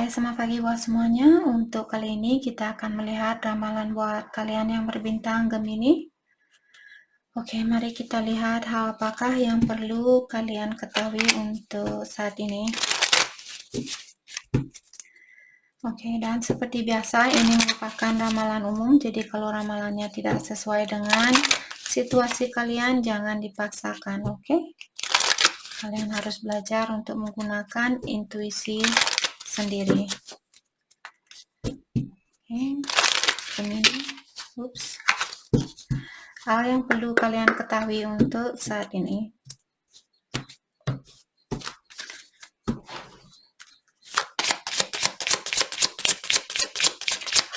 Hai, selamat pagi buat semuanya. Untuk kali ini kita akan melihat ramalan buat kalian yang berbintang Gemini. Oke, mari kita lihat hal apakah yang perlu kalian ketahui untuk saat ini. Oke, dan seperti biasa ini merupakan ramalan umum, jadi kalau ramalannya tidak sesuai dengan situasi kalian, jangan dipaksakan, oke? Kalian harus belajar untuk menggunakan intuisi sendiri. Oke, Gemini. Hal yang perlu kalian ketahui untuk saat ini.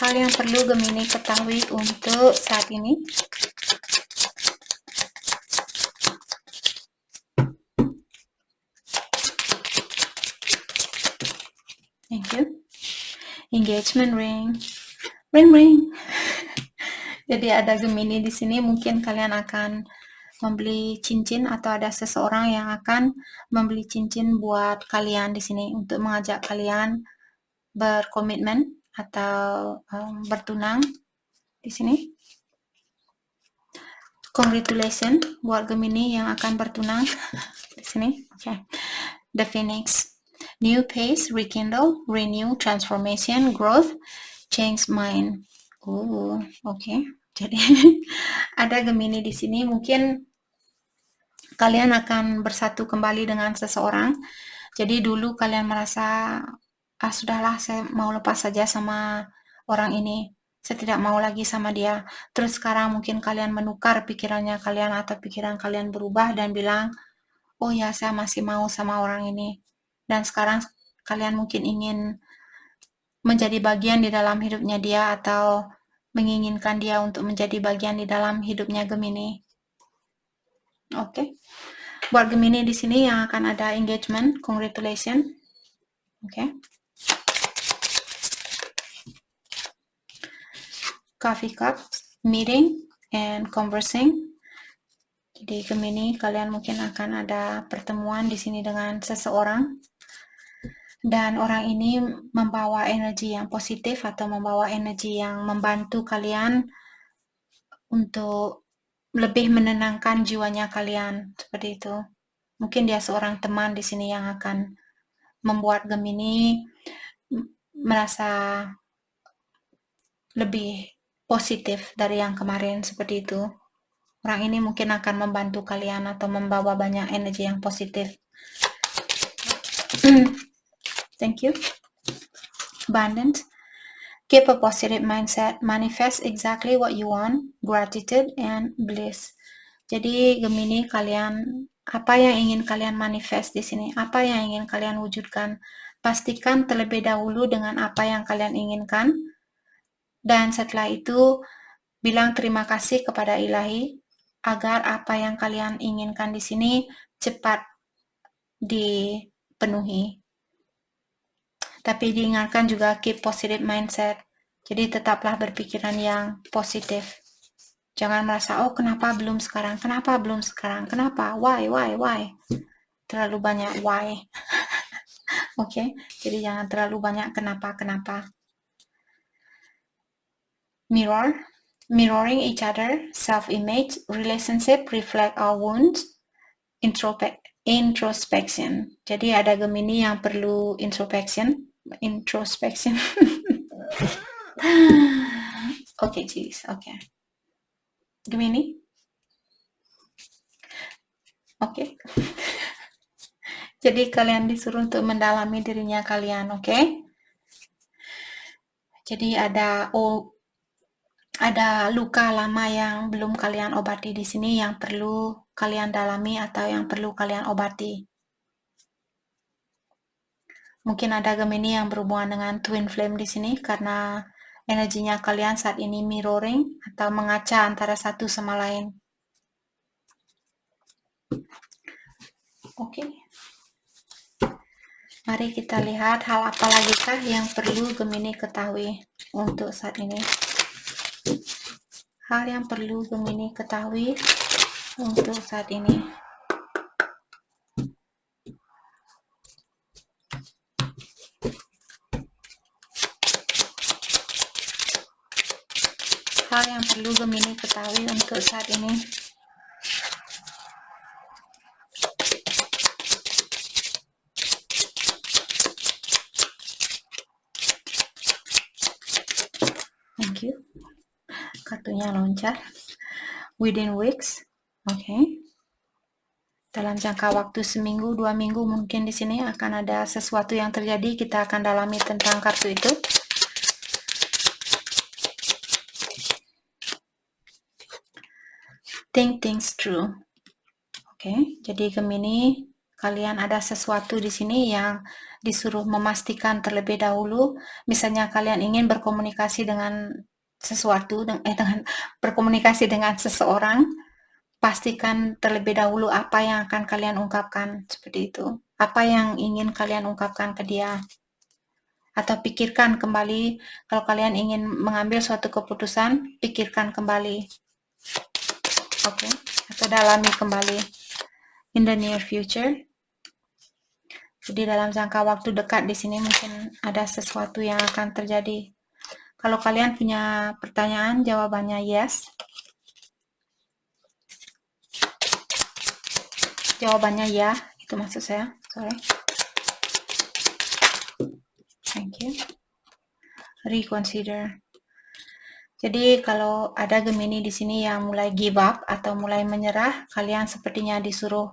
Hal yang perlu Gemini ketahui untuk saat ini. Thank you. Engagement ring. Ring ring. Jadi ada Gemini di sini, mungkin kalian akan membeli cincin atau ada seseorang yang akan membeli cincin buat kalian di sini untuk mengajak kalian berkomitmen atau bertunang di sini. Congratulations buat Gemini yang akan bertunang di sini. Okay. The Phoenix. New pace, rekindle, renew, transformation, growth, change mind. Okay. Jadi ada Gemini di sini, mungkin kalian akan bersatu kembali dengan seseorang. Jadi dulu kalian merasa, sudahlah saya mau lepas saja sama orang ini, saya tidak mau lagi sama dia. Terus sekarang mungkin kalian menukar pikirannya kalian atau pikiran kalian berubah dan bilang, oh ya saya masih mau sama orang ini. Dan sekarang kalian mungkin ingin menjadi bagian di dalam hidupnya dia atau menginginkan dia untuk menjadi bagian di dalam hidupnya Gemini. Oke. Buat Gemini di sini yang akan ada engagement, congratulations. Oke. Coffee cup, meeting and conversing. Jadi Gemini, kalian mungkin akan ada pertemuan di sini dengan seseorang. Dan orang ini membawa energi yang positif atau membawa energi yang membantu kalian untuk lebih menenangkan jiwanya kalian, seperti itu. Mungkin dia seorang teman di sini yang akan membuat Gemini merasa lebih positif dari yang kemarin, seperti itu. Orang ini mungkin akan membantu kalian atau membawa banyak energi yang positif. Thank you. Abundance. Keep a positive mindset. Manifest exactly what you want. Gratitude and bliss. Jadi Gemini, kalian apa yang ingin kalian manifest di sini? Apa yang ingin kalian wujudkan? Pastikan terlebih dahulu dengan apa yang kalian inginkan. Dan setelah itu bilang terima kasih kepada Ilahi agar apa yang kalian inginkan di sini cepat dipenuhi. Tapi diingatkan juga keep positive mindset. Jadi tetaplah berpikiran yang positif. Jangan merasa, oh kenapa belum sekarang? Kenapa belum sekarang? Kenapa? Why? Terlalu banyak why. Oke, jadi jangan terlalu banyak kenapa. Mirroring each other, self-image, relationship, reflect our wounds, introspection. Jadi ada Gemini yang perlu introspection. Oke, cheese. Oke. Gemini? Oke. Jadi kalian disuruh untuk mendalami dirinya kalian, oke? Jadi ada luka lama yang belum kalian obati di sini yang perlu kalian dalami atau yang perlu kalian obati. Mungkin ada Gemini yang berhubungan dengan twin flame di sini karena energinya kalian saat ini mirroring atau mengaca antara satu sama lain. Oke. Mari kita lihat hal apa lagikah yang perlu Gemini ketahui untuk saat ini. Hal yang perlu Gemini ketahui untuk saat ini. hal yang perlu Gemini ketahui untuk saat ini. Thank you. Kartunya loncat. Within weeks. Oke. Dalam jangka waktu seminggu, 2 minggu mungkin di sini akan ada sesuatu yang terjadi. Kita akan dalami tentang kartu itu. Think things through. Oke, jadi Gemini, kalian ada sesuatu di sini yang disuruh memastikan terlebih dahulu. Misalnya kalian ingin berkomunikasi dengan sesuatu, dengan berkomunikasi dengan seseorang, pastikan terlebih dahulu apa yang akan kalian ungkapkan, seperti itu. Apa yang ingin kalian ungkapkan ke dia. Atau pikirkan kembali, kalau kalian ingin mengambil suatu keputusan, pikirkan kembali. Oke, atau dalami kembali. In the near future. Jadi dalam jangka waktu dekat di sini mungkin ada sesuatu yang akan terjadi. Kalau kalian punya pertanyaan, jawabannya yes. Jawabannya ya, itu maksud saya. Sorry. Thank you. Reconsider. Jadi kalau ada Gemini di sini yang mulai give up atau mulai menyerah, kalian sepertinya disuruh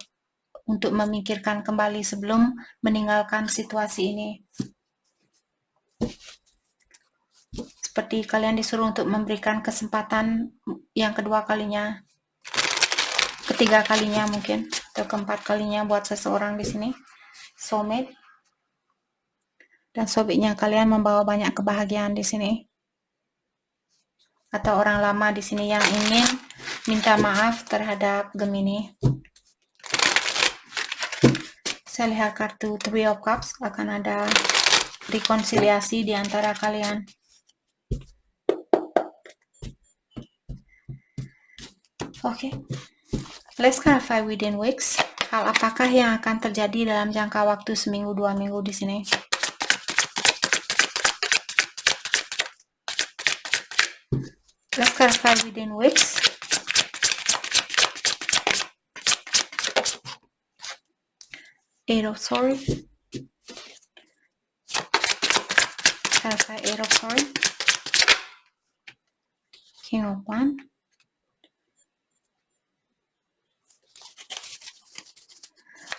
untuk memikirkan kembali sebelum meninggalkan situasi ini. Seperti kalian disuruh untuk memberikan kesempatan yang kedua kalinya, ketiga kalinya mungkin, atau keempat kalinya buat seseorang di sini. Soulmate. Dan soulmate-nya kalian membawa banyak kebahagiaan di sini. Atau orang lama di sini yang ingin minta maaf terhadap Gemini. Saya lihat kartu Three of Cups, akan ada rekonsiliasi di antara kalian. Oke. Let's clarify within weeks. Hal apakah yang akan terjadi dalam jangka waktu seminggu 2 minggu di sini? Let's clarify within weeks. Eight of Swords. Clarify Eight of Swords. King of Wands.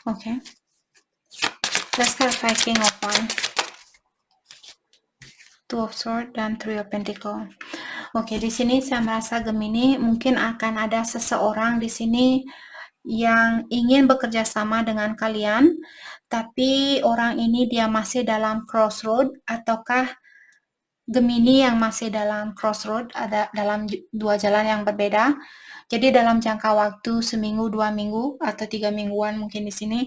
Okay. Let's clarify King of Wands. Two of Swords dan Three of Pentacles. Oke, di sini saya merasa Gemini mungkin akan ada seseorang di sini yang ingin bekerja sama dengan kalian, tapi orang ini dia masih dalam crossroad, ataukah Gemini yang masih dalam crossroad, ada dalam dua jalan yang berbeda. Jadi dalam jangka waktu seminggu, 2 minggu, atau 3 mingguan mungkin di sini,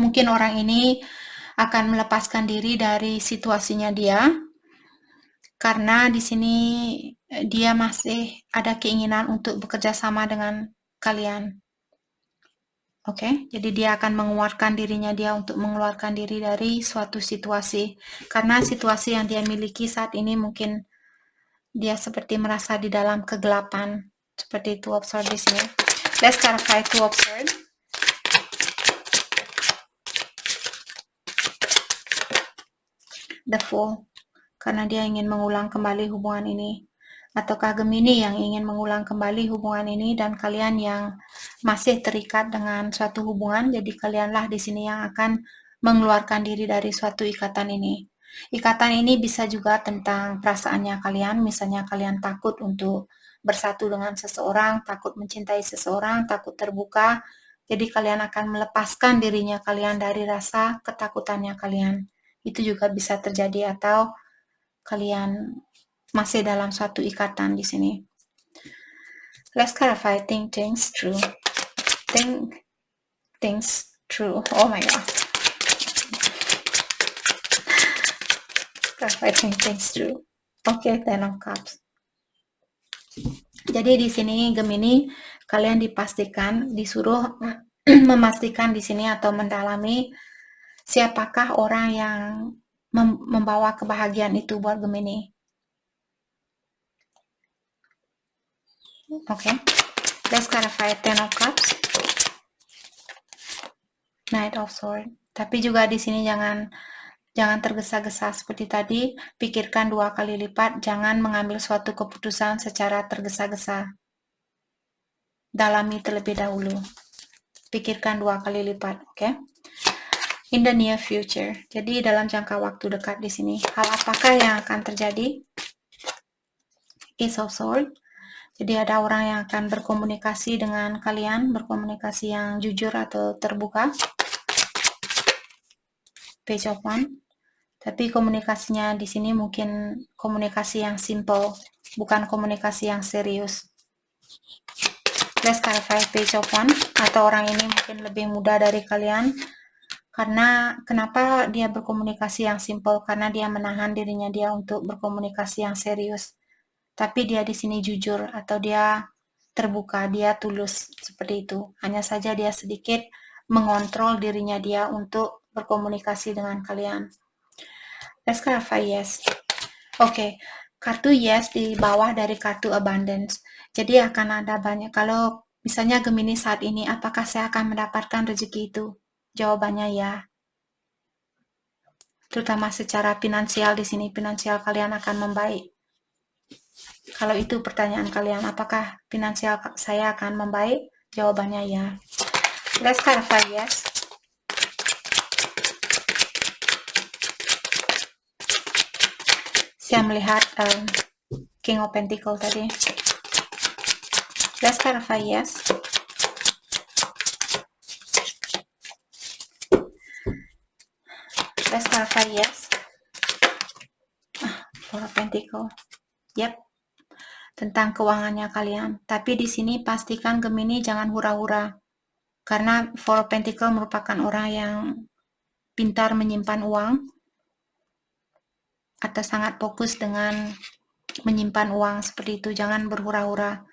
mungkin orang ini akan melepaskan diri dari situasinya dia, karena di sini dia masih ada keinginan untuk bekerja sama dengan kalian. Oke, jadi dia akan mengeluarkan dirinya dia untuk mengeluarkan diri dari suatu situasi. Karena situasi yang dia miliki saat ini mungkin dia seperti merasa di dalam kegelapan. Seperti Two of Swords di sini. Let's clarify Two of Swords. The Fool. Karena dia ingin mengulang kembali hubungan ini. Ataukah Gemini yang ingin mengulang kembali hubungan ini dan kalian yang masih terikat dengan suatu hubungan, jadi kalianlah di sini yang akan mengeluarkan diri dari suatu ikatan ini. Ikatan ini bisa juga tentang perasaannya kalian, misalnya kalian takut untuk bersatu dengan seseorang, takut mencintai seseorang, takut terbuka, jadi kalian akan melepaskan dirinya kalian dari rasa ketakutannya kalian. Itu juga bisa terjadi, atau kalian masih dalam suatu ikatan di sini. Let's clarify think things through. Think things through. Oh my god. Clarify think things through. Oke, Ten of Cups. Jadi di sini Gemini, kalian dipastikan disuruh memastikan di sini atau mendalami siapakah orang yang membawa kebahagiaan itu buat Gemini. Oke. Let's clarify Ten of Cups, Knight of Swords. Tapi juga di sini jangan tergesa-gesa seperti tadi, pikirkan 2 kali lipat, jangan mengambil suatu keputusan secara tergesa-gesa. Dalami terlebih dahulu. Pikirkan 2 kali lipat, oke? In the near future. Jadi dalam jangka waktu dekat di sini, hal apakah yang akan terjadi? Ace of Swords. Jadi ada orang yang akan berkomunikasi dengan kalian, berkomunikasi yang jujur atau terbuka. Page of Wands. Tapi komunikasinya di sini mungkin komunikasi yang simple, bukan komunikasi yang serius. Let's clarify Page of Wands. Atau orang ini mungkin lebih muda dari kalian. Karena kenapa dia berkomunikasi yang simple? Karena dia menahan dirinya dia untuk berkomunikasi yang serius. Tapi dia di sini jujur atau dia terbuka, dia tulus seperti itu. Hanya saja dia sedikit mengontrol dirinya dia untuk berkomunikasi dengan kalian. Let's clarify yes. Oke, kartu yes di bawah dari kartu abundance. Jadi akan ada banyak. Kalau misalnya Gemini saat ini, apakah saya akan mendapatkan rezeki itu? Jawabannya ya. Terutama secara finansial di sini, finansial kalian akan membaik. Kalau itu pertanyaan kalian, apakah finansial saya akan membaik? Jawabannya ya. Let's clarify yes. Saya melihat King of Pentacles tadi. Let's clarify yes. Let's clarify yes. Four of Pentacles. Yep. Tentang keuangannya kalian. Tapi di sini pastikan Gemini jangan hura-hura. Karena Four of Pentacles merupakan orang yang pintar menyimpan uang atau sangat fokus dengan menyimpan uang seperti itu. Jangan berhura-hura.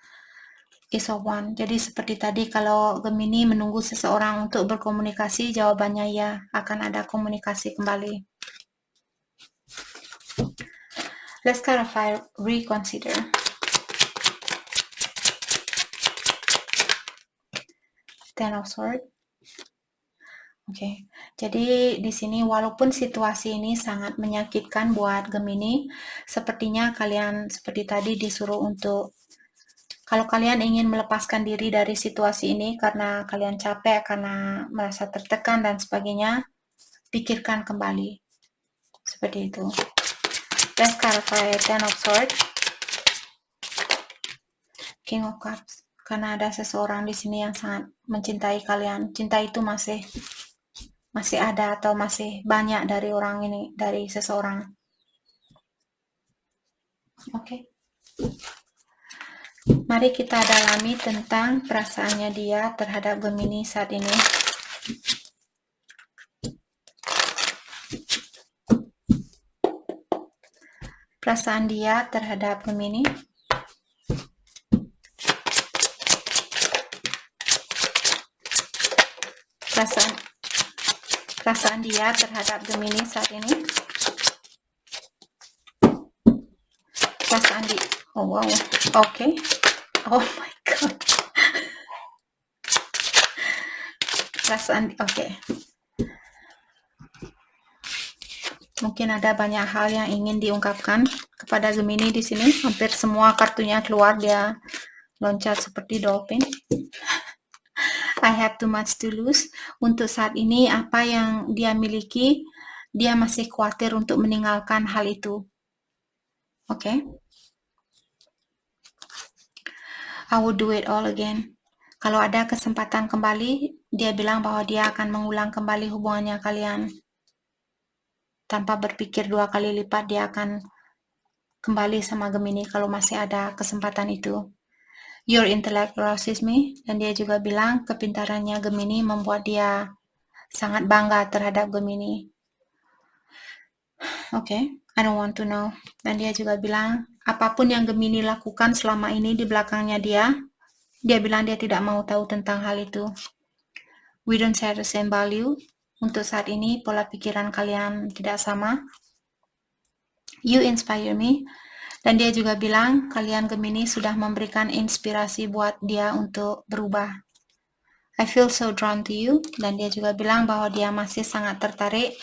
Ace of Wands. Jadi seperti tadi, kalau Gemini menunggu seseorang untuk berkomunikasi, jawabannya ya, akan ada komunikasi kembali. Let's clarify, reconsider. Ten of Swords. Oke, jadi di sini walaupun situasi ini sangat menyakitkan buat Gemini, sepertinya kalian seperti tadi disuruh untuk, kalau kalian ingin melepaskan diri dari situasi ini karena kalian capek, karena merasa tertekan dan sebagainya, pikirkan kembali. Seperti itu. Let's clarify Ten of Swords. King of Cups. Karena ada seseorang di sini yang sangat mencintai kalian. Cinta itu masih ada atau masih banyak dari orang ini, dari seseorang. Oke. Mari kita dalami tentang perasaannya dia terhadap Gemini saat ini. Perasaan dia terhadap Gemini. Perasaan dia terhadap Gemini saat ini. Perasaan di, oh wow, oke. Oh my god. Perasaan, oke. Mungkin ada banyak hal yang ingin diungkapkan kepada Gemini di sini. Hampir semua kartunya keluar, dia loncat seperti dolphin. I have too much to lose. Untuk saat ini, apa yang dia miliki, dia masih khawatir untuk meninggalkan hal itu. Oke. I would do it all again. Kalau ada kesempatan kembali, dia bilang bahwa dia akan mengulang kembali hubungannya kalian. Tanpa berpikir 2 kali lipat, dia akan kembali sama Gemini kalau masih ada kesempatan itu. Your intellect arouses me. Dan dia juga bilang kepintarannya Gemini membuat dia sangat bangga terhadap Gemini. Oke, I don't want to know. Dan dia juga bilang apapun yang Gemini lakukan selama ini di belakangnya dia bilang dia tidak mau tahu tentang hal itu. We don't share the same value. Untuk saat ini, pola pikiran kalian tidak sama. You inspire me. Dan dia juga bilang kalian Gemini sudah memberikan inspirasi buat dia untuk berubah. I feel so drawn to you. Dan dia juga bilang bahwa dia masih sangat tertarik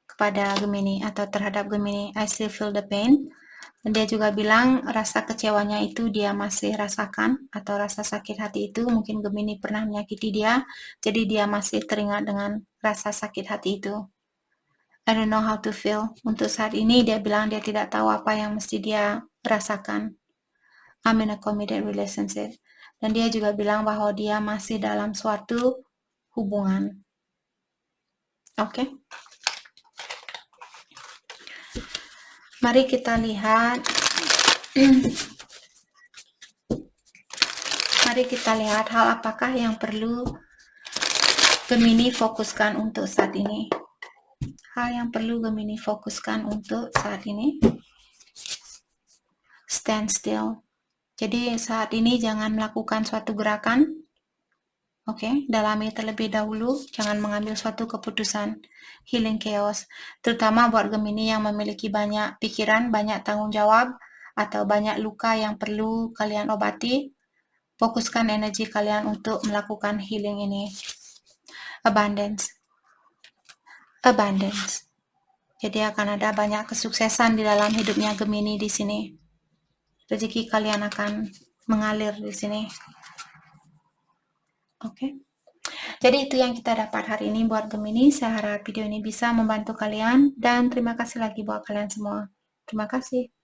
kepada Gemini atau terhadap Gemini. I still feel the pain. Dan dia juga bilang rasa kecewanya itu dia masih rasakan, atau rasa sakit hati itu mungkin Gemini pernah menyakiti dia, jadi dia masih teringat dengan rasa sakit hati itu. I don't know how to feel. Untuk saat ini dia bilang dia tidak tahu apa yang mesti dia rasakan. I'm in a committed relationship. Dan dia juga bilang bahwa dia masih dalam suatu hubungan. Oke. Mari kita lihat. Mari kita lihat hal apakah yang perlu Gemini fokuskan untuk saat ini. Hal yang perlu Gemini fokuskan untuk saat ini. Stand still. Jadi saat ini jangan melakukan suatu gerakan. Oke, dalami terlebih dahulu, jangan mengambil suatu keputusan. Healing chaos, terutama buat Gemini yang memiliki banyak pikiran, banyak tanggung jawab, atau banyak luka yang perlu kalian obati. Fokuskan energi kalian untuk melakukan healing ini. Abundance. Jadi akan ada banyak kesuksesan di dalam hidupnya Gemini di sini. Rezeki kalian akan mengalir di sini. Oke. Jadi itu yang kita dapat hari ini buat Gemini. Saya harap video ini bisa membantu kalian dan terima kasih lagi buat kalian semua. Terima kasih.